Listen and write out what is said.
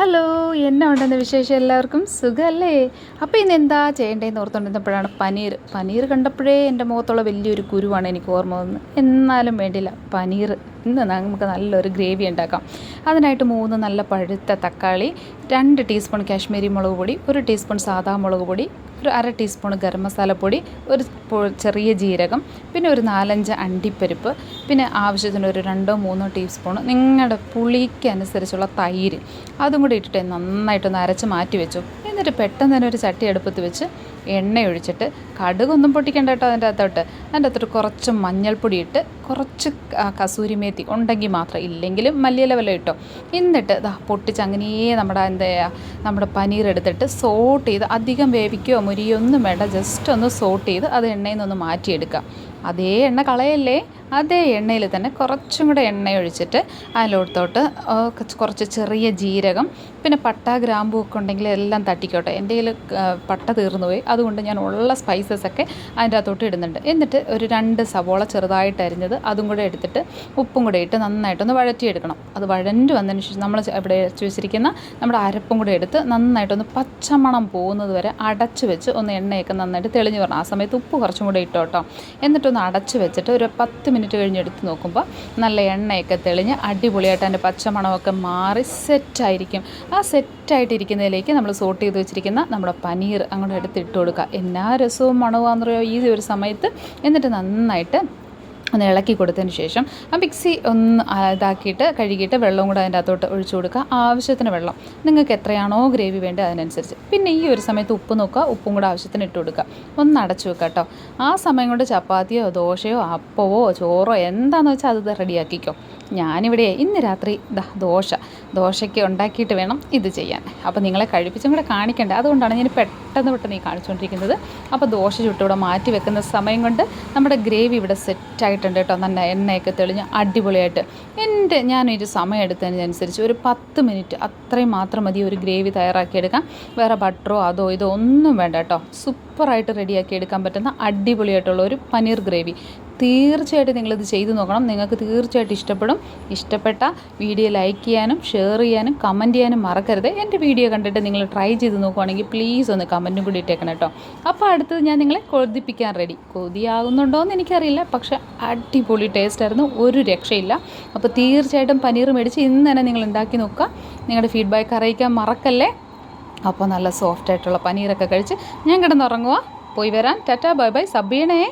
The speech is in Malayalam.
ഹലോ, എന്നാ ഉണ്ടെന്ന് വിശേഷം? എല്ലാവർക്കും സുഖമല്ലേ? അപ്പോൾ ഇന്ന് എന്താ ചെയ്യേണ്ടതെന്ന് ഓർത്തുകൊണ്ടിരുന്നപ്പോഴാണ് പനീർ കണ്ടപ്പോഴേ എൻ്റെ മുഖത്തുള്ള വലിയൊരു കുരുവാണ് എനിക്ക് ഓർമ്മ വന്നത്. എന്നാലും വേണ്ടില്ല, പനീർ ഇന്ന് നമുക്ക് നല്ലൊരു ഗ്രേവി ഉണ്ടാക്കാം. അതിനായിട്ട് 3 നല്ല പഴുത്ത തക്കാളി, 2 ടീസ്പൂൺ കാശ്മീരി മുളക് പൊടി, 1 ടീസ്പൂൺ സാദാ മുളക് പൊടി, ഒരു 1/2 ടീസ്പൂൺ ഗരം മസാലപ്പൊടി, ഒരു ചെറിയ ജീരകം, പിന്നെ ഒരു 4-5 അണ്ടിപ്പരിപ്പ്, പിന്നെ ആവശ്യത്തിന് ഒരു 2-3 ടീസ്പൂൺ നിങ്ങളുടെ പുളിക്കനുസരിച്ചുള്ള തൈര്, അതും കൂടി ഇട്ടിട്ട് നന്നായിട്ടൊന്ന് അരച്ച് മാറ്റി വെച്ചു. എന്നിട്ട് പെട്ടെന്ന് തന്നെ ഒരു ചട്ടി അടുപ്പത്ത് വെച്ച് എണ്ണ ഒഴിച്ചിട്ട്, കടുകൊന്നും പൊട്ടിക്കേണ്ട കേട്ടോ അതിൻ്റെ അകത്തോട്ട് കുറച്ച് മഞ്ഞൾപ്പൊടി ഇട്ട്, കുറച്ച് കസൂരി മേത്തി ഉണ്ടെങ്കിൽ മാത്രം, ഇല്ലെങ്കിലും മല്ലിയില വല്ലതും ഇട്ടോ. എന്നിട്ട് പൊട്ടിച്ച് അങ്ങനെയേ നമ്മുടെ പനീർ എടുത്തിട്ട് സോട്ട് ചെയ്ത്, അധികം വേവിക്കുകയോ മുരിയോ ഒന്നും വേണ്ട, ജസ്റ്റ് ഒന്ന് സോട്ട് ചെയ്ത് അത് എണ്ണയിൽ നിന്നൊന്ന് മാറ്റിയെടുക്കുക. അതേ എണ്ണ കളയല്ലേ, അതേ എണ്ണയിൽ തന്നെ കുറച്ചും കൂടെ എണ്ണ ഒഴിച്ചിട്ട് അതിലോട്ടോട്ട് കുറച്ച് ചെറിയ ജീരകം, പിന്നെ പട്ട ഗ്രാമ്പൂ ഒക്കെ ഉണ്ടെങ്കിൽ എല്ലാം തട്ടിക്കോട്ടെ. എൻ്റെ കയ്യിൽ പട്ട തീർന്നു പോയി, അതുകൊണ്ട് ഞാൻ ഉള്ള സ്പൈസസൊക്കെ അതിൻ്റെ അകത്തോട്ട് ഇടുന്നുണ്ട്. എന്നിട്ട് ഒരു 2 സവോള ചെറുതായിട്ട് അരിഞ്ഞത് അതും കൂടെ എടുത്തിട്ട് ഉപ്പും കൂടെ ഇട്ട് നന്നായിട്ടൊന്ന് വഴറ്റിയെടുക്കണം. അത് വഴണ്ട് വന്നതിന് ശേഷം നമ്മൾ ഇവിടെ വെച്ചിരിക്കുന്ന നമ്മുടെ അരപ്പും കൂടെ എടുത്ത് നന്നായിട്ടൊന്ന് പച്ചമണം പോകുന്നത് വരെ അടച്ച് വെച്ച് ഒന്ന് എണ്ണയൊക്കെ നന്നായിട്ട് തെളിഞ്ഞ് വരണം. ആ സമയത്ത് ഉപ്പ് കുറച്ചും കൂടെ ഇട്ടോ കേട്ടോ. എന്നിട്ടൊന്ന് അടച്ച് വെച്ചിട്ട് ഒരു 10 മിനിറ്റ് കഴിഞ്ഞ് എടുത്ത് നോക്കുമ്പോൾ നല്ല എണ്ണയൊക്കെ തെളിഞ്ഞ് അടിപൊളിയായിട്ട് അതിൻ്റെ പച്ചമണമൊക്കെ മാറി സെറ്റായിരിക്കും. ആ സെറ്റായിട്ടിരിക്കുന്നതിലേക്ക് നമ്മൾ സോട്ട് ചെയ്ത് വെച്ചിരിക്കുന്ന നമ്മുടെ പനീർ അങ്ങോട്ട് എടുത്തിട്ട് കൊടുക്കുക. എന്നാ രസവും മണവുമാണെന്ന് പറയുമോ ഈ ഒരു സമയത്ത്. എന്നിട്ട് നന്നായിട്ട് ഒന്ന് ഇളക്കി കൊടുത്തതിന് ശേഷം ആ മിക്സി ഒന്ന് ഇതാക്കിയിട്ട് കഴുകിയിട്ട് വെള്ളവും കൂടെ അതിൻ്റെ അകത്തോട്ട് ഒഴിച്ചു കൊടുക്കുക. ആവശ്യത്തിന് വെള്ളം, നിങ്ങൾക്ക് എത്രയാണോ ഗ്രേവി വേണ്ടത് അതിനനുസരിച്ച്. പിന്നെ ഈ ഒരു സമയത്ത് ഉപ്പ് നോക്കുക, ഉപ്പും കൂടെ ആവശ്യത്തിന് ഇട്ട് കൊടുക്കുക. ഒന്ന് അടച്ചു വെക്കുക കേട്ടോ. ആ സമയം കൊണ്ട് ചപ്പാത്തിയോ ദോശയോ അപ്പവോ ചോറോ എന്താണെന്ന് വെച്ചാൽ അത് റെഡിയാക്കിക്കോ. ഞാനിവിടെ ഇന്ന് രാത്രി ദോശയ്ക്ക് ഉണ്ടാക്കിയിട്ട് വേണം ഇത് ചെയ്യാൻ. അപ്പോൾ നിങ്ങളെ കഴിപ്പിച്ചും കൂടെ കാണിക്കണ്ടേ, അതുകൊണ്ടാണ് ഞാൻ പെട്ടെന്ന് ഈ കാണിച്ചുകൊണ്ടിരിക്കുന്നത്. അപ്പോൾ ദോശ ചുട്ട് ഇവിടെ മാറ്റി വെക്കുന്ന സമയം കൊണ്ട് നമ്മുടെ ഗ്രേവി ഇവിടെ സെറ്റായിട്ടുണ്ട് കേട്ടോ. നല്ല എണ്ണയൊക്കെ തെളിഞ്ഞ് അടിപൊളിയായിട്ട്. ഞാനൊരു സമയം എടുത്തതിനനുസരിച്ച് ഒരു 10 മിനിറ്റ് അത്രയും മാത്രം മതി ഒരു ഗ്രേവി തയ്യാറാക്കിയെടുക്കാം. വേറെ ബട്ടറോ അതോ ഇതോ ഒന്നും വേണ്ട കേട്ടോ. സൂപ്പറായിട്ട് റെഡിയാക്കി എടുക്കാൻ പറ്റുന്ന അടിപൊളിയായിട്ടുള്ള ഒരു പനീർ ഗ്രേവി. തീർച്ചയായിട്ടും നിങ്ങളിത് ചെയ്ത് നോക്കണം. നിങ്ങൾക്ക് തീർച്ചയായിട്ടും ഇഷ്ടപ്പെടും. ഇഷ്ടപ്പെട്ട വീഡിയോ ലൈക്ക് ചെയ്യാനും ഷെയർ ചെയ്യാനും കമൻറ്റ് ചെയ്യാനും മറക്കരുത്. എൻ്റെ വീഡിയോ കണ്ടിട്ട് നിങ്ങൾ ട്രൈ ചെയ്ത് നോക്കുവാണെങ്കിൽ പ്ലീസ് ഒന്ന് കമൻറ്റും കൂടി ഇട്ടേക്കണം കേട്ടോ. അപ്പോൾ അടുത്തത് ഞാൻ നിങ്ങളെ കൊതിപ്പിക്കാൻ റെഡി. കൊതിയാകുന്നുണ്ടോ എന്ന് എനിക്കറിയില്ല, പക്ഷേ അടിപൊളി ടേസ്റ്റായിരുന്നു, ഒരു രക്ഷയില്ല. അപ്പോൾ തീർച്ചയായിട്ടും പനീർ മേടിച്ച് ഇന്ന് തന്നെ നിങ്ങൾ ഉണ്ടാക്കി നോക്കുക. നിങ്ങളുടെ ഫീഡ്ബാക്ക് അറിയിക്കാൻ മറക്കല്ലേ. അപ്പോൾ നല്ല സോഫ്റ്റായിട്ടുള്ള പനീറൊക്കെ കഴിച്ച് ഞാൻ കിടന്നുറങ്ങുക. പോയി വരാൻ ടാറ്റാ ബൈ ബൈ. സബ് ചെയ്യണേ.